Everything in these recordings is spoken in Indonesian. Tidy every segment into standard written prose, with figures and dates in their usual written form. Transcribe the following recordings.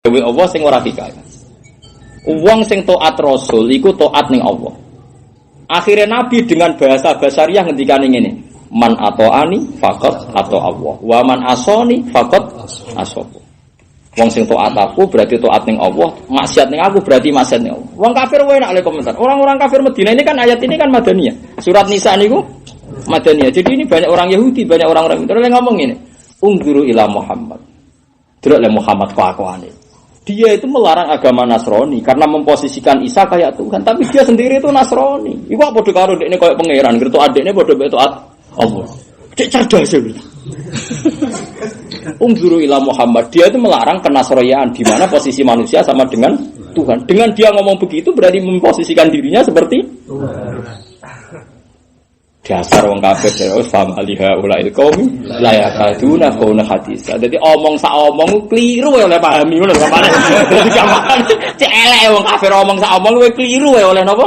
dewe Allah sing ora hikayat. Wong sing taat Rasul iku taat ning Allah. Akhirnya Nabi dengan bahasa basariah ngendikane ngene, man atoani faqat ato Allah, wa man asoni faqat asopo. Wong sing taat aku berarti taat ning Allah, maksiat ning aku berarti maksiat ning Allah. Wong kafir wae nak le komentar. Orang-orang kafir Madinah ini kan ayat ini kan Madaniyah. Surat Nisa niku Madaniyah. Jadi ini banyak orang Yahudi, banyak orang-orang itu yang ngomong ini. Ungguru ila Muhammad. Delok le Muhammad kelakuane. Dia itu melarang agama Nasrani karena memposisikan Isa kayak Tuhan, tapi dia sendiri itu Nasrani. Iku apa padha karo dekne koyo pangeran, ngerti adekne padha mek taat Allah. Cek cerdas ya. Ungguru ila Muhammad, dia itu melarang kenasroyaan di mana posisi manusia sama dengan Tuhan. Dengan dia ngomong begitu berarti memposisikan dirinya seperti Tuhan. Dasar wong kafir terus sama liha ulail qaumi la yakaduna qauna hadis. Dadi omong sak omong kliru oleh pahami ngono sampeyan. Dadi gampang cek elek wong kafir omong sak omong kowe kliru oleh napa?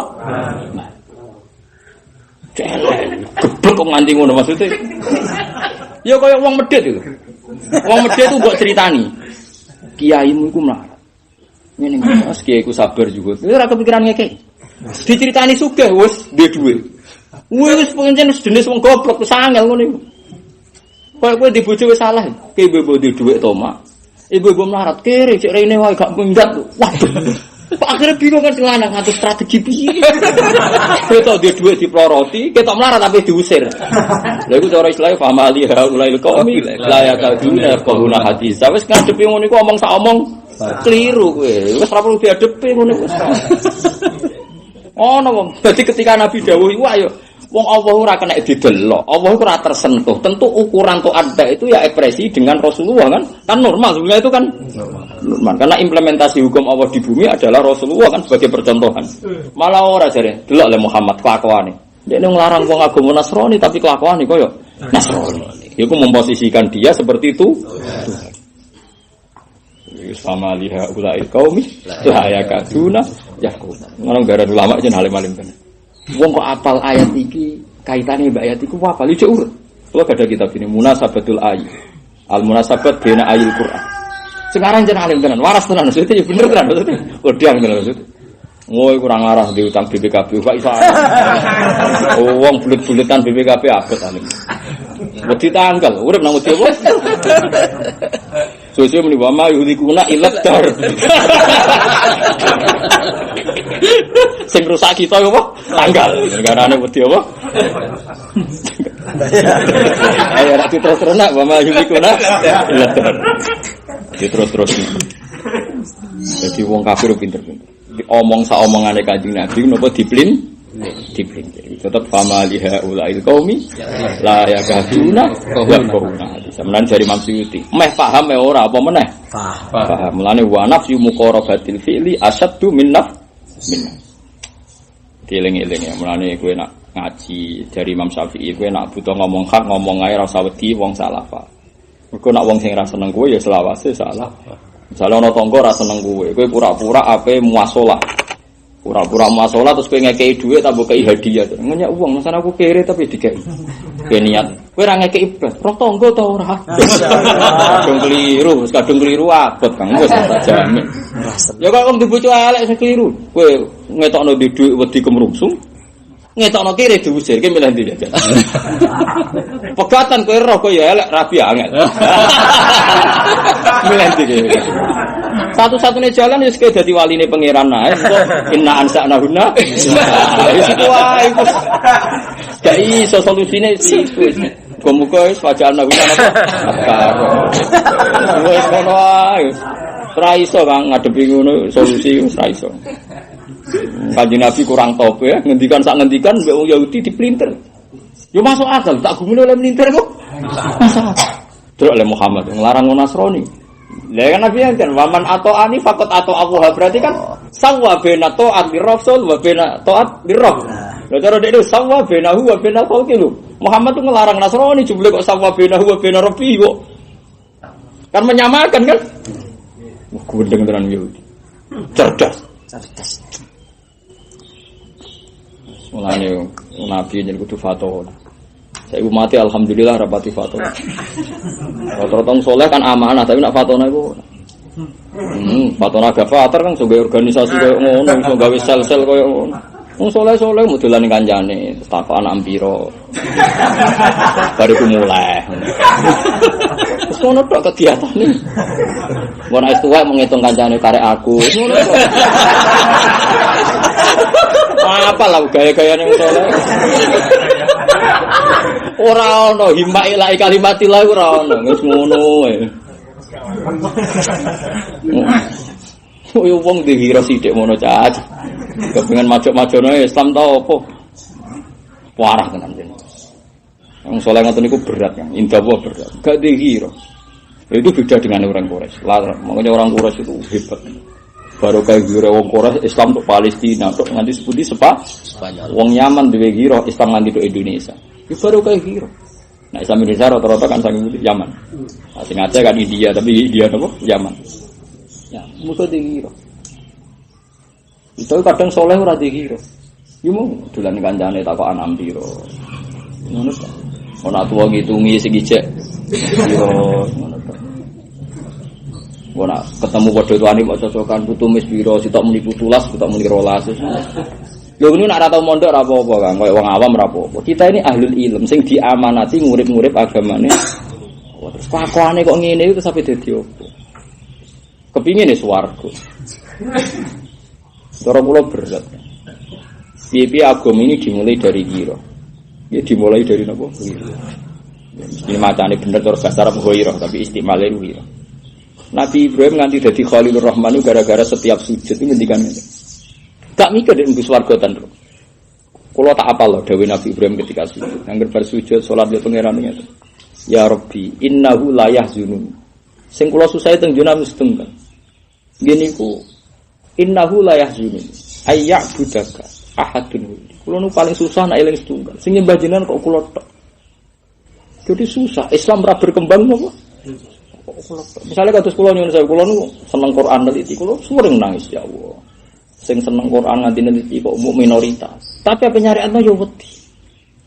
Cek elek geblek kok nganti ngono maksudnya. Ya kaya wong medhit itu. Wong medhit itu mbok critani. Kiaimu iku mlarat. Ngene Mas kiaiku sabar juga. Ora kepikiran ngekek. Diceritani sugih wis duwe dhuwit. Wis pancen jenis wong goblok sangel ngono iku. Kowe di bojo wis salah. Ki ibu di dhuwit to, Mak. Ibu melarat kere cek rene wae gak minggat. Waduh. Akhirnya bingung kan sing lanang ngatur strategi piye. Ketok di dhuwit diploroti, ketok melarat tapi diusir. Lha iku cara Islam paham ali haulail qaumi la yakaduna qawna hadis. Wis ngadepi ngono iku omong sak omong keliru kowe. Wis ora perlu diadepi ngono iku. Oh no, jadi ketika Nabi dawuh iku ayo wong Allah ora kena didelok, Allah ora tersentuh. Tentu ukuran taat itu ya ekspresi dengan Rasulullah kan? Kan normal sebenarnya itu kan normal. Karena implementasi hukum Allah di bumi adalah Rasulullah kan sebagai percontohan. Malah ora jare delok le Muhammad kelakuane. Dekne nglarang wong agama Nasrani tapi kelakuane koyo Nasrani. Iku memposisikan dia seperti itu. Sama liha ulail qaumi la yakaduna yaquna. Ngono gara ulama jen alim-alim kan. Wong kok apal ayat iki kaitane mbak ayat iku apa lu cek urut. Kalau ada kitab ini Munasabatul Ayat. Al Munasabat baina ayil Quran. Sekarang jen alim tenan, waras tenan maksudnya ya bener tenan maksudnya. Wedang tenan maksudnya. Ngoy kurang arah diutang BPKB kok iso. Wong bulet-buletan BPKB abot alim. Wedi tanggal, urip nang wedi apa? Susu muni wa ma yulikuna ilat dar. Sing rusak kita apa? Tanggal. Negarane wedi apa? Ayo ra terus-terus nak wa ma yulikuna ilat dar. Terus-terus. Jadi wong kafir pinter-pinter. Omong sak omongane Kanjeng Nabi napa diplin? Diplin. Tetap fama liha ulail qaumi la yakaduna qawna. Semenan jari Imam Suyuti. Meh paham meh ora apa meneh? Paham. Mulane wa nafsu muqarabatil fi'li asaddu min min. Dieling-eling ya. Mulane kowe nak ngaji dari Imam Syafi'i kowe nak butuh ngomong hak ngomong ae ora usah wedi wong salah. Mergo nak wong sing ra seneng kowe ya selawase salah. Misale ana tangga ra seneng kowe pura-pura ape muasalah. Pura-pura muasalah terus kowe ngekeki dhuwit ta mbok kei hadiah. Ngenyek wong, masa aku kere tapi dikeki. Kowe niat. Kowe ra ngekeki iblis, roh tangga ta ora? Kadung keliru abot Kang wis tak jamin. Ya kok wong dibojo elek sing keliru. Kowe ngetokno di dhuwit wedi kemrungsung. Ngetokno kere diusir, ki milih ndi ya. Pegatan kowe roh kowe ya elek rabi angel. Milih ndi ki. Satu-satunya jalan ya sekali jadi waline pangeran naik. Inna ansa'na hunna. Wis iku wae. Gak iso solusine siku. Muga-muga wis wajalna hunna apa? Wis ngono ae. Ora iso Kang ngadepi ngono solusi wis ora iso. Kanjeng Nabi kurang tope ya, ngendikan sak ngendikan mbek wong Yahudi diplinter. Yo masuk akal, tak gumune oleh mlinter kok. Masuk akal. Terus oleh Muhammad nglarang Nasrani. Lah kan Nabi kan waman atau ani fakot atau Allah berarti kan sawa bena taat li rasul wa bena taat li rabb. Lah cara dekne sawa benahu wa bena khalqi lu. Muhammad tuh ngelarang Nasrani jebule kok sawa benahu wa bena rabbi kok. Kan menyamakan kan? Gendeng tenan Yahudi. Cerdas. Mulane Nabi yen kudu fatwa. Saya mati alhamdulillah rapati fatwa. Rata-rata soleh kan amanah tapi nak fatwa iku Fatona Gavatar kan sebagai organisasi kayak ngono, iso gawe sel-sel kayak ngono. Wong soleh-soleh modelan kancane, takok anak piro. Bariku mulai. Wis ngono tok kegiatane. Mun wis tuwa menghitung kancane karek aku. Ngono tok. Apa lah gaya-gayane wong soleh. Ora ono himma ila kalimatillah ora ono, wis ngono wae. Yo wong dihira sithik ngono cac. Kepengen maju-majono Islam tau apa? Parah tenan jeneng. Wong saleh ngoten niku berat kan, indah berat. Gak dihira. Itu beda dengan orang Quraisy. Makanya orang Quraisy itu hebat. Baru kayak gira wong Quraisy Islam untuk Palestina, untuk nganti sepundi Spanyol. Wong Yaman duwe gira Islam nganti untuk Indonesia. Itu baru kayak gira. Nah Islam Indonesia rata-rata kan saking Yaman. Nah, sing Aceh kan India, tapi India apa? Yaman. Ya, musuh dikira. Itu kadang soleh ora dikira. Yo mau dolan kancane takok anak piro. Ngono ta. Ana tuwa ngitungi sing ijek. Yo ngono ta. Ora ketemu padha tuane kok cocokan putu mis piro, sitok muni 17, sitok muni 12. Lho ini nak ora tau mondok ora apa-apa Kang, koyo wong awam ora apa-apa. Kita ini ahlul ilm sing diamanati ngurip-ngurip agamane. Terus kelakuane kok ngene iki terus sampe dadi opo? Kepingin swarga. Cara kula berat. Piye-piye agama ini dimulai dari kira. Ya dimulai dari napa? Kira. Mesti macane bener terus bahasa Arab ghairah tapi istimale kira. Nabi Ibrahim nganti dadi Khalilur Rahman gara-gara setiap sujud itu ngendikan ngene. Gak mikir nek mbus swarga ten. Kula tak apal lho dawuh Nabi Ibrahim ketika sujud. Angger bar sujud salat ya pangeran ngene. Ya Rabbi, innahu la yahzunun. Sing kula susahe teng juna mustunggal. Ngene iku innahu la yahzunun. Ayya'budaka ahadun. Kula nu paling susah nek eling setunggal. Sing nyembah jenengan kok kula tok. Jadi susah. Islam ora berkembang apa? Misalnya kados kula nyuwun sewu kula nu seneng Quran neliti kula sering nangis ya Allah. Sing seneng Quran nganti neliti kok minoritas. Tapi apa nyariatno yo wedi.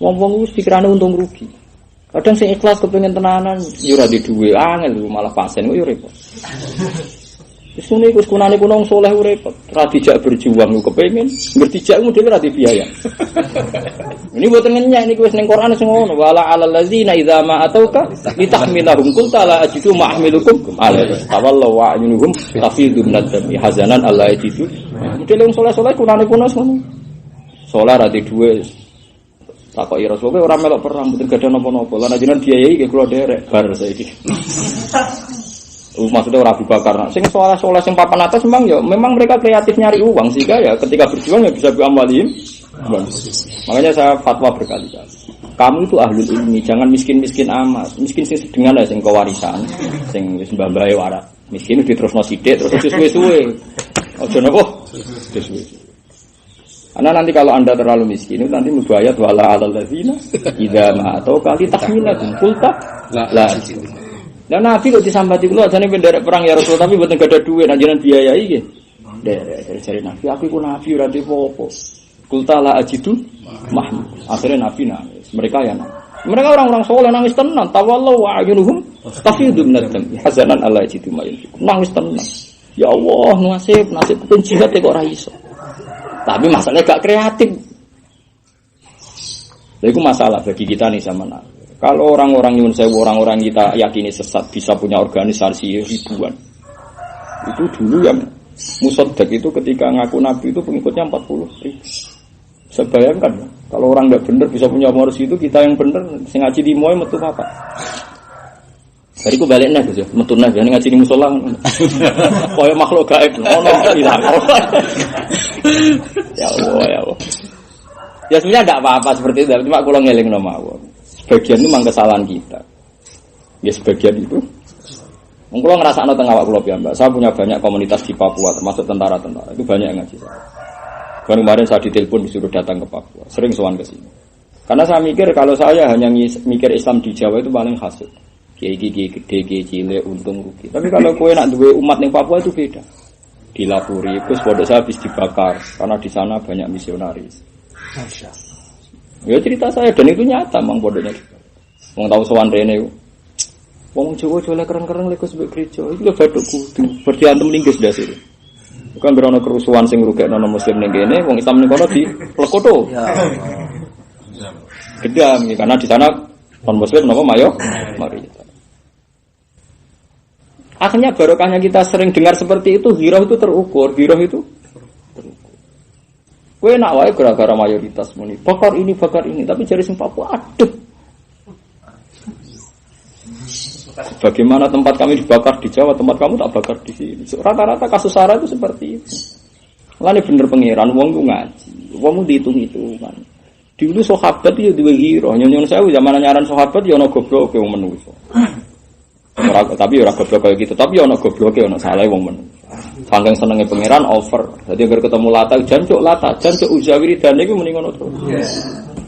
Wong-wong wis pikirane untung rugi. Kadang sing ikhlas kepengin tenanan yo ora di duwe angel malah pasen kok yo repot. Wis ngene iku kunane kuno wong saleh repot. Ora dijak berjuang ku kepengin, ngerti jak model ora biaya. Ini boten ngenyek niku wis ning Quran sing ngono wala alal ladzina idza ma atauka litahmilahum qulta la ajidu ma'amilukum alaihi tawallu wa ayunuhum tafidu minad-dami hazanan alla ajidu. Model wong saleh-saleh kunane kuno ngono. Saleh ra di duwe takoki Rasulullah ora melok perang mboten gadah napa-napa. Lan ajenengan biayai nggih kula derek bar saiki. Maksudnya orang Abu Bakar. Sing soleh sing papan atas memang mereka kreatif nyari uang sehingga ya ketika berjuang ya bisa biamwalim. Makanya saya fatwa berkali-kali. Kamu itu ahlul ilmi, jangan miskin-miskin amat. Miskin sing sedengan lah sing kewarisan, sing wis mbah-mbahe warak. Miskin diterusno sithik terus suwe-suwe. Aja napa? Suwe-suwe. Karena nanti kalau Anda terlalu miskin itu nanti mubayat wala alal ladzina idza ma atau kali tahmilatun qulta la. Lah Nabi kok disambati kula ajane penderek perang ya Rasul tapi mboten gadah dhuwit anjenan biayai nggih. Dari Nabi aku iku nabi ora dipo-opo. Kulta la ajidu mahmud. Akhirnya Nabi nangis. Mereka ya nangis. Mereka orang-orang soleh nangis tenan. Tawallahu wa ayunuhum tafidu minad-dam hazanan alla ajidu ma yunfiqun. Nangis tenan. Ya Allah, nasib penjilat kok ora iso. Tapi masalahnya gak kreatif. Lha iku masalah bagi kita nih sama Nabi. Kalau orang-orang nyuwun sewu, orang-orang kita yakini sesat bisa punya organisasi ribuan. Itu dulu yang Musaddaq itu ketika ngaku Nabi itu pengikutnya 40.000. Saya bayangkan kalau orang enggak benar bisa punya organisasi itu kita yang benar sing ngaji di moe metu apa? Bariku baliknya Gus ya, metune ya ngaji di musala. Koyo makhluk gaib ono ilang. Ya Allah ya Allah. Ya sebenarnya enggak apa-apa seperti itu, cuma kula ngelingno mawon. Sebagian itu memang kesalahan kita. Ya sebagian itu. Kalau ngerasa tengah awak kula piyambak, saya punya banyak komunitas di Papua, termasuk tentara-tentara. Itu banyak yang ngaji saya. Kemarin saya ditelepon disuruh datang ke Papua, sering sowan ke sini. Karena saya mikir kalau saya hanya mikir Islam di Jawa itu paling hasil. Kiai gede, kiai cilik, untung rugi. Tapi kalau kowe nak duwe umat ning Papua itu beda. Dilapuri, terus pondok saya habis dibakar karena di sana banyak misionaris. Masya. Ya cerita saya dan itu nyata mang pondoknya. Wong tahu sowan rene Wong Jawa jole keren-keren lek sebab gereja. Iki lho bathuk kudu. Berdiantem linggis dasir. Bukan berono kerusuhan sing ngrugekno muslim ning kene, wong Islam ning kono diplekoto. Ya. Gedam karena di sana non muslim napa mayoritas. Akhirnya barokahnya kita sering dengar seperti itu, ghirah itu terukur, ghirah itu terukur. Kowe nak wae gara-gara mayoritas muni, bakar ini, tapi jari sing Papua aduh. Bagaimana tempat kami dibakar di Jawa, tempat kamu tak bakar di sini. Rata-rata kasus SARA itu seperti itu. Lane bener pengiran, wong ku ngaji, wong dihitung-hitungan. Dulu sahabat itu duwe ghirah, nyon-nyon sewu zaman nyaran sahabat ya ana gobloke wong menungso. Tapi ora goblok kaya gitu, tapi ana gobloke ana salah wong men. Saking senenge pangeran over. Dadi agar ketemu lata, jancuk uzawiridane iku muni ngono terus.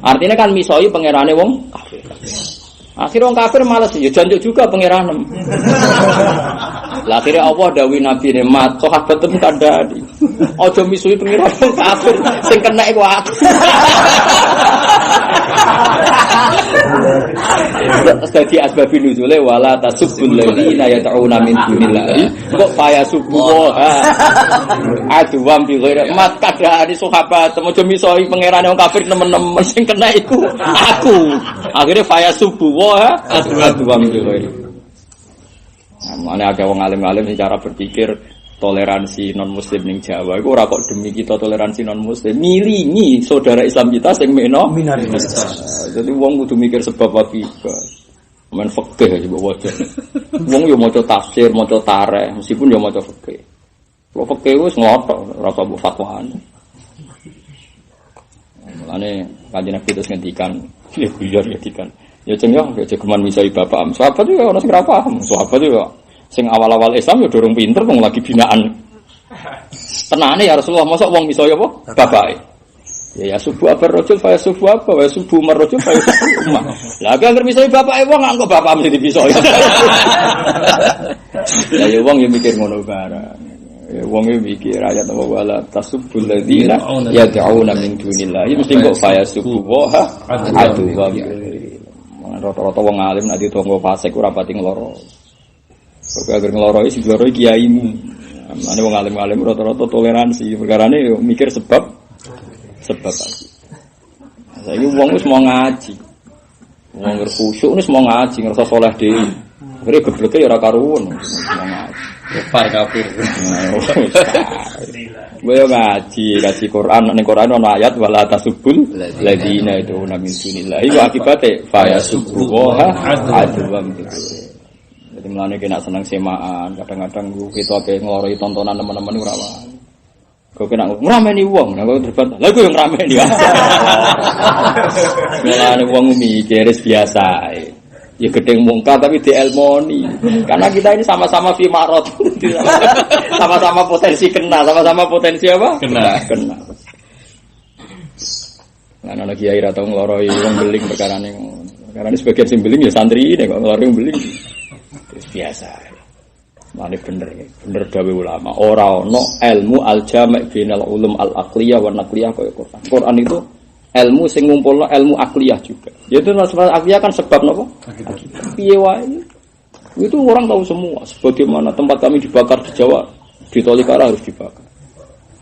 Artinya kan misoi pangerane wong kafir. Akhire wong kafir males ya jancuk juga pangeranem. Lah akhire Allah dawuhi nabi ne mat sahabat tem kandhani. Aja misoi pangeran wong kafir sing kena iku aku. Dadi asbabun nuzule wala tasubbul ladina yad'una min dunillahi kok faya subuh aduwam bi ghairi mat kadane sahabat aja misoi pangerane wong kafir nemen-nemen sing kena iku aku akhire faya subuh aduwam bi ghairi. Mane akeh wong alim-alim secara berpikir toleransi non muslim ning Jawa iku ora kok demi kita toleransi non muslim milingi saudara Islam kita sing minoritas. Jadi wong kudu mikir sebab akibat. Men fikih aja mbok waca. Wong yo maca tafsir, maca tarikh, meskipun yo maca fikih. Kalau fikih wis ngotok ora usah mbok fatwaan. Mulane kanjeng Nabi terus ngendikan, ya buyar ngendikan. Ya jeneng ya jegeman misai bapak am. Sahabat yo ono sing ora paham, sahabat yo sing awal-awal Islam ya durung pinter wong lagi binaan. Tenane ya Rasulullah mosok wong iso ya apa? Bapake. Ya subuh apa rajul fa subuh apa wa subuh marrajul fa subuh umma. Lah anggere misoi bapake wong angko bapak mesti dipisoi. Ya wong yo mikir ngono barang. Ya wong yo mikir ayat apa wala tasubbul ladzina yad'una min dunillahi mesti kok fa subuh wa adu wa. Rata-rata wong alim nek ditonggo fasik ora pati ngloro. Kok agar ngeloroi si ngeloroi kiaimu. Ane wong alim-alim rata-rata toleransi. Perkarane yo mikir sebab lagi. Saiki wong wis mau ngaji. Wong khusyuk wis mau ngaji, ngerasa saleh dhewe. Akhire gebleke ya ora karuwen. Mau ngaji. Kafir kafir. Boyo ngaji Quran ning Quran ana ayat wala tasubbul ladina itu min dunillahi wa akibate fa yasubbuha adwam gitu. Jadi mulane kena seneng semaan, kadang-kadang kita ape ngloroi tontonan teman-teman ora wae. Kok kena ngrameni wong, nek kok terbantah. Lah kok yo ngrameni. Mulane wong mikir biasa ae. Ya gedeng mungkar tapi dielmoni. Karena kita ini sama-sama fi marot. Sama-sama potensi kena, sama-sama potensi apa? Kena. Nah, ana kiai ra tau ngloroi wong beling perkarane ngono. Karena sebagian sing beling ya santri nek kok ngloroi wong beling. Biasa. Mane bener dawe ulama. Ora ono ilmu al-jami' bainal ulum al-aqliyah wa naqliyah kaya Quran. Quran itu ilmu sing ngumpulno ilmu akliyah juga. Yaitu masalah akliyah kan sebab napa? Piye wae. Itu orang tahu semua. Sebagaimana tempat kami dibakar di Jawa, di Tolikara harus dibakar.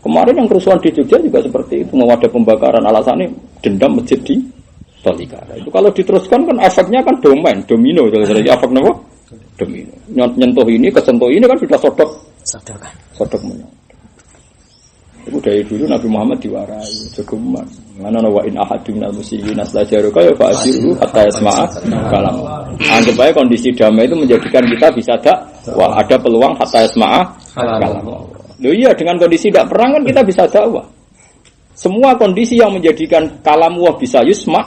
Kemarin yang kerusuhan di Jogja juga seperti itu. Mau ada pembakaran alasannya dendam masjid di Tolikara. Itu kalau diteruskan kan efeknya kan domino. Jadi efek napa? Domino. Nyentuh ini, kesentuh ini kan sudah sodok menyodok. Itu dari dulu Nabi Muhammad diwarai, jogeman. Mana wa in ahadun minal muslimin aslajaruka ya fa'asiru hatta yasma'a kalam. Anggap aja kondisi damai itu menjadikan kita bisa dakwah. Ada peluang hatta yasma'a kalam. Loh iya, dengan kondisi tidak perang kan kita bisa dakwah. Semua kondisi yang menjadikan kalam wah bisa yusma,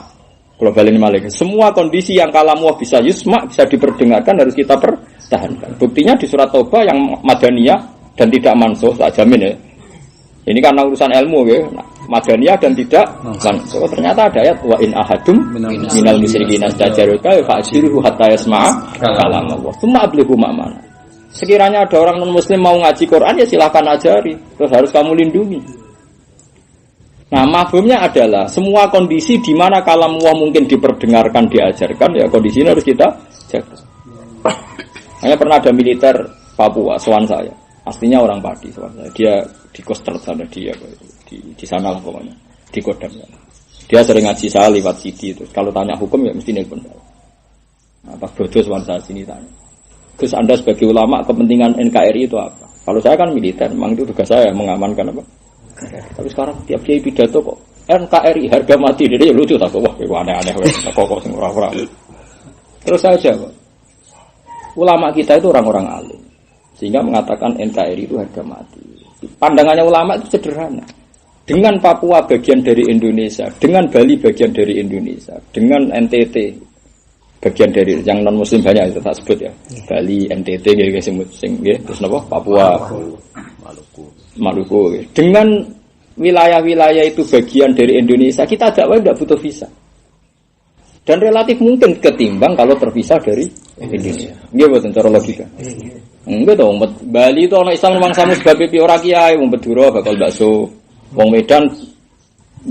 globalin malik. Semua kondisi yang kalam wah bisa yusma, bisa diperdengarkan harus kita pertahankan. Buktinya di surat Taubah yang Madaniyah dan tidak mansuh, tak jamin ya. Ini karena urusan ilmu ya, Madaniyah dan tidak mansuh. Ternyata ada ayat wa in ahadum minal musyrikin astajaruka fa'ashiruhu hatta yasma'a kalam Allah. Tsumma ablighu ma'mana. Sekiranya ada orang non muslim mau ngaji Quran ya silakan ajari, terus harus kamu lindungi. Nah, mafhumnya adalah semua kondisi di mana kalam Allah mungkin diperdengarkan, diajarkan, ya kondisi ini harus kita jaga. Hanya pernah ada militer Papua, sowan saya. Aslinya orang Pati, sowan saya. Dia di Koster sana dia di sana lah pokoknya. Di Kodam. Dia sering ngaji saya lewat CD itu. Kalau tanya hukum ya mesti nelpon saya. Nah, pas bodoh sowan saya sini tanya. Gus, Anda sebagai ulama kepentingan NKRI itu apa? Kalau saya kan militer, memang itu tugas saya mengamankan apa? Tapi sekarang tiap kiai pidato kok NKRI harga mati, dia lucu tak? Wah, itu aneh-aneh, kok sing ora-ora. Terus saya jawab, ulama kita itu orang-orang alim, sehingga mengatakan NKRI itu harga mati. Pandangannya ulama itu sederhana. Dengan Papua bagian dari Indonesia, dengan Bali bagian dari Indonesia, dengan NTT bagian dari yang non Muslim banyak itu tak sebut ya. Bali, NTT gitu sing terus napa? Papua, Maluku. Dengan wilayah-wilayah itu bagian dari Indonesia, kita dakwah tidak butuh visa. Dan relatif mungkin ketimbang kalau terpisah dari Indonesia. Nggih mboten cara logika. Enggak dong, Bali itu ana Islam memang sama sebab pipi ora kiai, wong Beduro bakal bakso. Wong Medan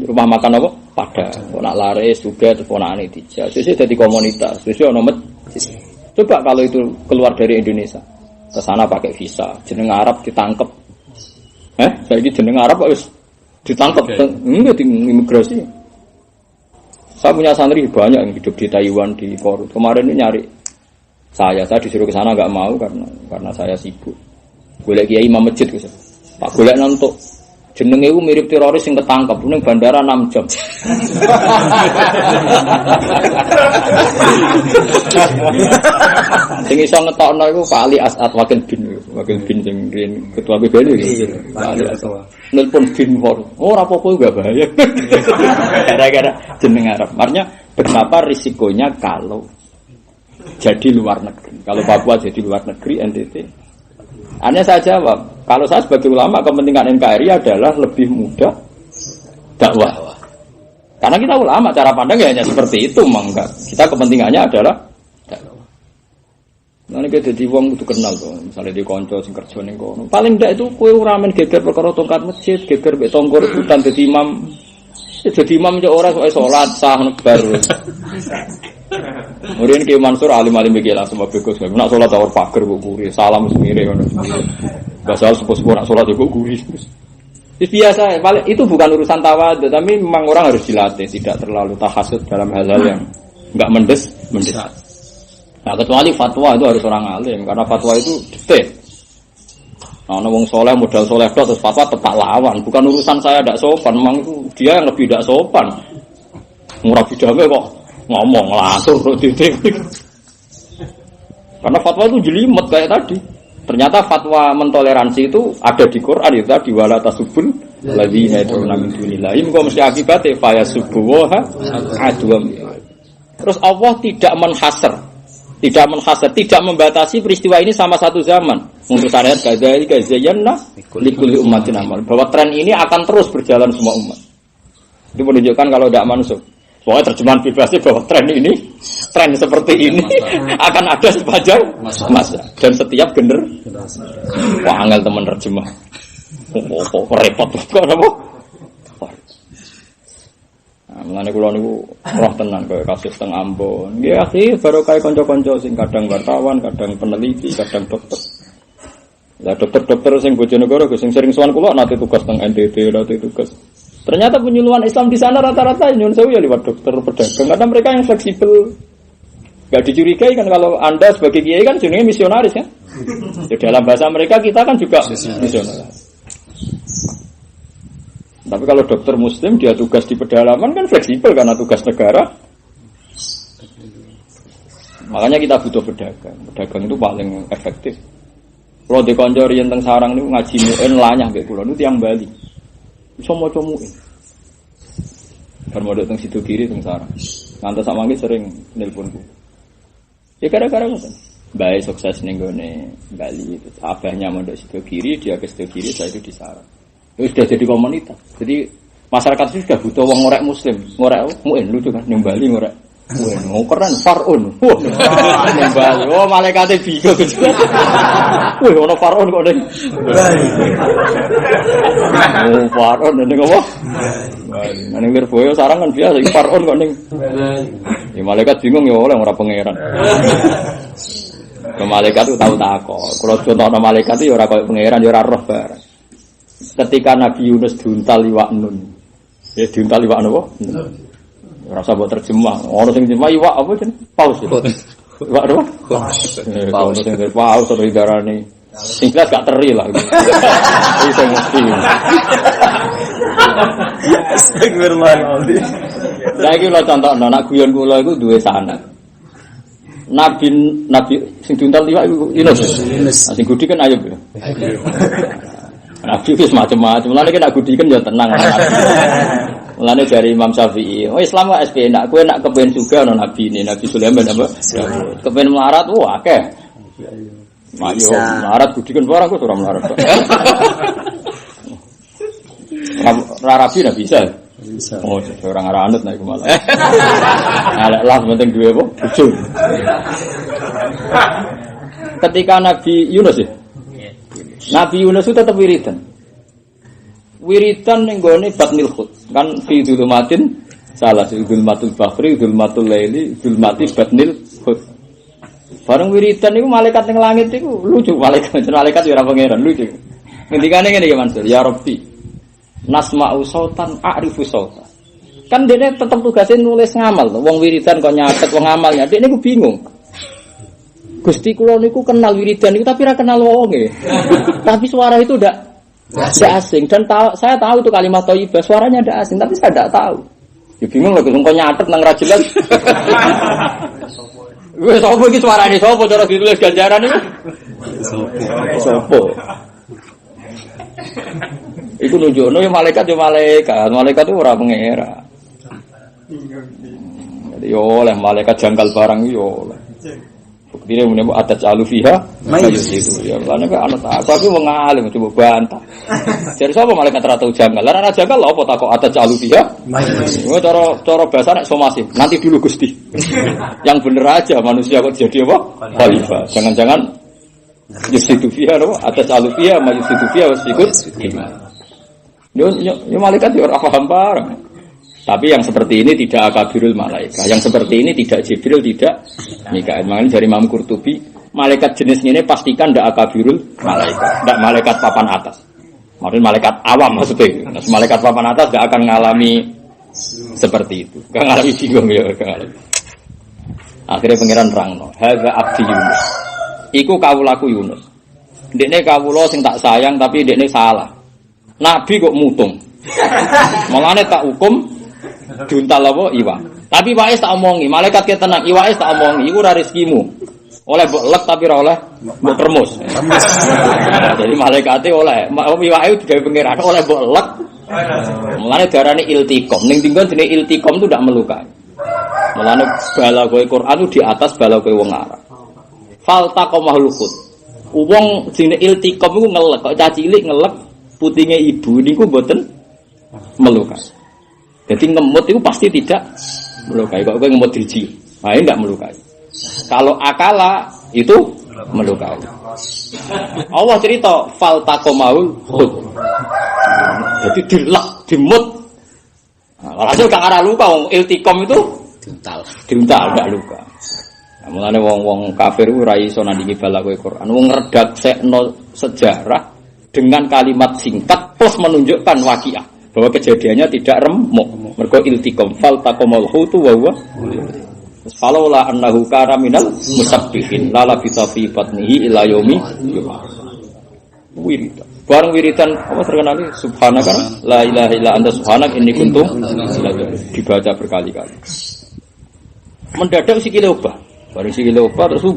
rumah makan apa? Padang. Nak laris juga ponakane dijak. Sesuk dadi komunitas. Sesuk ana masjid. Coba kalau itu keluar dari Indonesia. Ke sana pakai visa, jeneng Arab ditangkep. Saiki jeneng Arab wis ditangkep enggak di imigrasi. Saya punya santri banyak yang hidup di Taiwan, di Korea. Kemarin ini nyari saya disuruh ke sana nggak mau karena saya sibuk. Golek kiai imam masjid gitu. Tak golek nonton. Jenenge iku mirip teroris sing ketangkep ning bandara 6 jam. Sing iso ngetokno iku Pak Ali As'ad Wakil bin sing ketua PBNU iki. Pak Ali As'ad. Nelpon bin for. Oh ora apa-apa enggak bahaya. Gara-gara jeneng Arab. Artinya betapa risikonya kalau jadi luar negeri. Kalau Papua jadi luar negeri NTT. Hanya saya jawab, kalau saya sebagai ulama kepentingan NKRI adalah lebih mudah dakwah. Karena kita ulama, cara pandang ya hanya seperti itu, enggak. Kita kepentingannya adalah dakwah. Nah ini jadi wong itu kenal tuh, misalnya di konco sing kerja ning kono. Paling ndak itu kowe ora men geger perkara tongkat masjid, geger mek tonggo rebutan dadi imam. Jadi imam yo ora sok salat sah baru. Kemudian Ki Mansur alim-alim iki langsung bagus. Nek salat awur pager kok guri, salam semire ngono. Basal sepuh-sepuh nak salat kok guri. Itu biasa, itu bukan urusan tawadhu, tapi memang orang harus dilatih tidak terlalu tahasud dalam hal-hal yang enggak mendes. Nah, kecuali fatwa itu harus orang alim karena fatwa itu detail. Nah, wong soleh modal soleh terus fatwa tetap lawan, bukan urusan saya tidak sopan, memang itu dia yang lebih tidak sopan. Murah bidangnya kok ngomong langsung titik. Karena fatwa itu jelimet kayak tadi. Ternyata fatwa mentoleransi itu ada di Quran itu tadi wala tasubul ladzina yad'una min dunillahi mengko mesti akibate fa yasubbuha adwam. Terus Allah tidak menghasar, tidak membatasi peristiwa ini sama satu zaman. Untuk syariat kadzalika zayyana likulli ummatin amal. Bahwa tren ini akan terus berjalan semua umat. Itu menunjukkan kalau tidak mansuk. Pokoknya terjemahan bebasnya bahwa tren seperti ini akan ada sepanjang masa dan setiap generasi. Wah, angel teman terjemah. Repot kok apa? Nah, mengenai kula niku roh tenan kaya kasus teng Ambon. Nggih akhi baru kaya kanca-kanca sing kadang wartawan, kadang peneliti, kadang dokter. Lah dokter-dokter sing Bojonegoro sing sering sowan kula nate tugas teng NTT, nate tugas. Ternyata penyuluhan Islam di sana rata-rata nyuwun sewu ya lewat dokter pedagang karena mereka yang fleksibel. Enggak dicurigai kan kalau Anda sebagai kiai kan jenenge misionaris kan. Di dalam bahasa mereka kita kan juga misionaris. Tapi kalau dokter muslim dia tugas di pedalaman kan fleksibel karena tugas negara. Makanya kita butuh pedagang. Pedagang itu paling efektif. Kalau di konco riyen teng sarang niku ngaji muin lanyah nggih kula niku tiyang Bali. Iso maca muin. Bar modok teng situ kiri teng sarang. Ngantos sak mangke sering nelponku. Ya gara-gara ngoten. Bae sukses ning gone Bali itu. Abahnya mondok situ kiri, dia ke situ kiri, saya itu di sarang. Itu sudah jadi komunitas. Jadi masyarakat itu sudah butuh wong ngorek muslim. Ngorek muin lucu kan ning Bali ngorek. Wah, keren Farun. Wah, ning Bali. Oh, malaikate bingung. Wih, ono Farun kok ning Bali. Oh, Farun ning apa? Bali. Ning Lirboyo sarang kan biasa iki Farun kok ning Bali. Ya malaikat bingung ya oleh ora pangeran. Malaikat itu tahu takok. Kalau contohno malaikat itu ya ora koyo pangeran ya ora roh bareng. Ketika Nabi Yunus diuntal iwak nun. Ya diuntal iwak napa? Ora usah mbok terjemah. Ono sing terjemah iwak apa jeneng? Paus. Iwak apa? Paus sing paus ora diarani. Sing jelas gak teri lah. Iso mesti. Astagfirullahaladzim. Lah iki lho contohno nek guyon kula iku duwe sanad. Nabi sing diuntal iwak iku Yunus. Sing gudi kan Ayub ya. Nabi wis macam-macam. Mulane nek gudi kan ya tenang. Mulane dari Imam Syafi'i, oh Islam kok SP nak kowe nak kepen juga ana nabi ini, Nabi Sulaiman apa? Kepen melarat akeh. Mayo melarat gudi kan barang kok ora melarat. Rabi nak bisa. Bisa. Oh, orang arah anut naik malah. Alek lah penting duwe apa? Bojo. Ketika Nabi Yunus ya. Nabi Yunus itu tetap wiridan. Wiridan ning gone Batnil Khut. Kan fi dzulumatin salah dzulmatul bahri, dzulmatul laili, dzulmati Batnil Khut. Bareng wiridan niku malaikat ning langit niku lucu malaikat ya ora pangeran lucu. Ngendikane ngene iki Mansur, ya Rabbi. Nasma'u sautan a'rifu sautan. Kan dene tetep tugasnya nulis ngamal. Wong wiridan kok nyatet wong amalnya. Dene niku bingung. Gusti kula niku kenal wiridan niku tapi ora kenal wonge. Tapi suara itu ndak asing dan saya tahu itu kalimat thayyibah suaranya ndak asing tapi saya ndak tahu. Ya bingung lho kok nyatet nang ra jelas. Wis sapa iki suarane sapa cara ditulis ganjaran niku? Sapa? Iku nunjukno ya malaikat itu ora pengira. Jadi yo oleh malaikat janggal barang yo oleh. Buktine mene atas alufiha mayusitu ya. Lan nek ana tapi wong alim coba bantah. Jadi sapa malaikat ora tau janggal. Lah ora janggal lho apa takok atas alufiha mayusitu. Cara bahasa nek somasi. Nanti dulu Gusti. Yang bener aja manusia kok jadi apa? Khalifah. Jangan-jangan yusitu fiha apa? Atas alufiha mayusitu fiha wasikut. Yo malaikat yo ora paham bareng. Tapi yang seperti ini tidak akabirul malaikat. Yang seperti ini tidak Jibril, tidak Mikail. Makanya dari Imam Qurtubi, malaikat jenisnya ini pastikan tidak akabirul malaikat, tidak malaikat papan atas. Maksudnya malaikat awam maksudnya. Nah, malaikat papan atas tidak akan mengalami seperti itu. Enggak ngalami bingung ya, ngalami. Akhirnya pangeran rangno, hadza abdi Yunus. Iku kawulaku Yunus. Ndekne kawula sing tak sayang tapi ndekne salah. Nabi kok mutung. Mulane tak hukum diuntal apa iwak. Tapi wae tak omongi, malaikat ke tenang, iwake tak omongi, iku ora rezekimu. Oleh mbok lek tapi ora oleh mbok remus. Jadi malaikate oleh, iwake digawe pangeran oleh mbok lek. Mulane diarani iltiqom. Ning tinggon jenenge iltiqom itu ndak melukai. Mulane balagoe Quran itu di atas balagoe wong Arab. Faltaqamahul khut. Wong jenenge iltiqom iku ngelek, kok cacilik ngelek putinge ibu niku mboten melukai. Jadi ngemut itu pasti tidak melukai. Kok kowe ngemut driji, nah ini enggak melukai. Kalau akala itu melukai. Allah cerita fal taqamaul khut. Jadi dilek, dimut. Nah, walhasil gak arah luka wong iltiqom itu diuntal enggak luka. Nah, mulane wong kafir ora iso nandingi balagoe Quran. Wong ngredaksekno sejarah dengan kalimat singkat plus menunjukkan waqiah bahwa kejadiannya tidak remuk. Mergo iltiqam fal taqamul hutu wa huwa falaula annahu kana minal musabbihin la labita fi batnihi ila yaumi wiridan. Bareng wiridan apa terkenal subhanaka la ilaha illa anta subhanaka inni kuntu dibaca berkali-kali. Mendadak sikile obah. Bareng sikile obah terus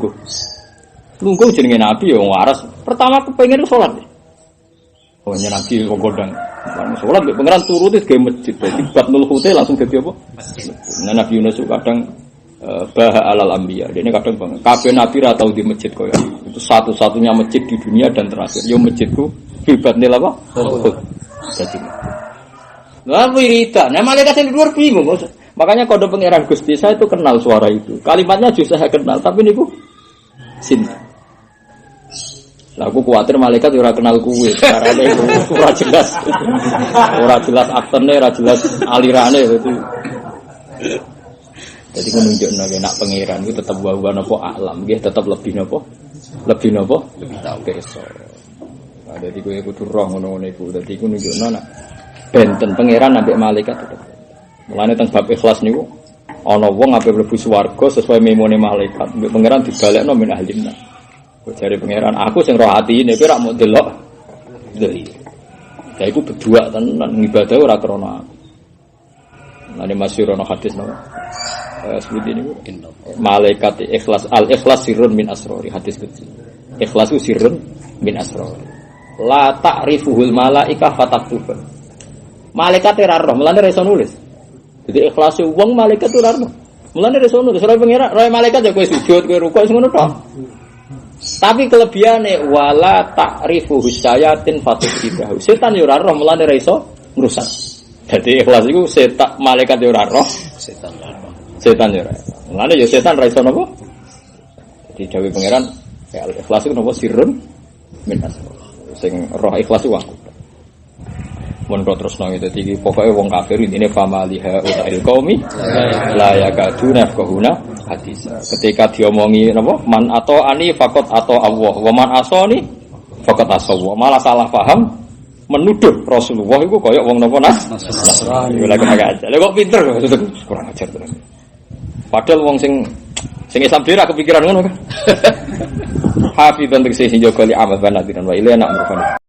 lungguh jenenge nabi ya waras. Pertama kepengin salat. Oh nyenaki wong kodang. Salat mek pangeran turuti ge masjid. Dadi Batnul Khute langsung dadi apa? Nah, Nabi Yunus kadang baha alal anbiya. Dene kadang banget. Kabeh nabi ra tau di masjid koyo itu satu-satunya masjid di dunia dan terakhir. Yo masjidku fi Batnil apa? Khut. Dadi. Lah wiridan. Nah malaikat yang di luar bingung. Makanya kode pangeran Gusti saya itu kenal suara itu. Kalimatnya juga saya kenal, tapi niku sinten. Lah aku kuwatir malaikat ora kenal kuwe, carane ora jelas. Ora jelas aktene, ora jelas alirane gitu. Jadi menunjukno nek pangeran itu tetap wa napa alam, nggih tetap lebih napa lebih nopo? Lebih tahu besok. Nah, jadi gue kudu roh ngono-ngono iku. Dadi iku nunjukno nak benten pangeran ambek malaikat tetep. Mulane teng bab ikhlas niku ana wong ape mlebu swarga sesuai memone malaikat. Ambek pangeran dibalekno min ahlinna. Kok jare pangeran aku sing roh atine kowe ra mau delok. Dari. Ya iku berdua tenan ibadah ora krana aku. Nane masyhur ana hadis napa? Seperti ini malaikat ikhlas al-ikhlas sirrun min asrori hadis kecil ikhlasu sirrun min asrori la ta'rifuhul malaikah fataktuban malaikat ora roh mulane iso nulis jadi ikhlasu wong malaikat ora roh mulane iso nulis ora pengira roh malaikat ya kowe sujud kowe rukuk ngono tok tapi kelebihane wala ta'rifuhu syayatin fataktibahu setan ya ora roh mulane iso ngrusak jadi ikhlas iku setan malaikat ya ora roh setan ya ora. Mulane ya setan ra iso napa? Dadi dawuh pangeran ya ikhlas iku napa sirrun min asrar. Sing roh ikhlas iku aku. Mun kok terus nang dadi pokoke wong kafir intine famaliha utail qaumi la yakaduna kahuna hadis. Ketika diomongi napa man atau ani faqat atau Allah wa man asani faqat asawa. Malah salah paham menuduh Rasulullah iku koyo wong napa Nasrani. Lha kok aja. Lha kok pinter kurang ajar terus. Padahal wong sing Islam dhewe kepikiran ngono kan. Hafizan tegese sing jaga li amal banatiran wa ila nak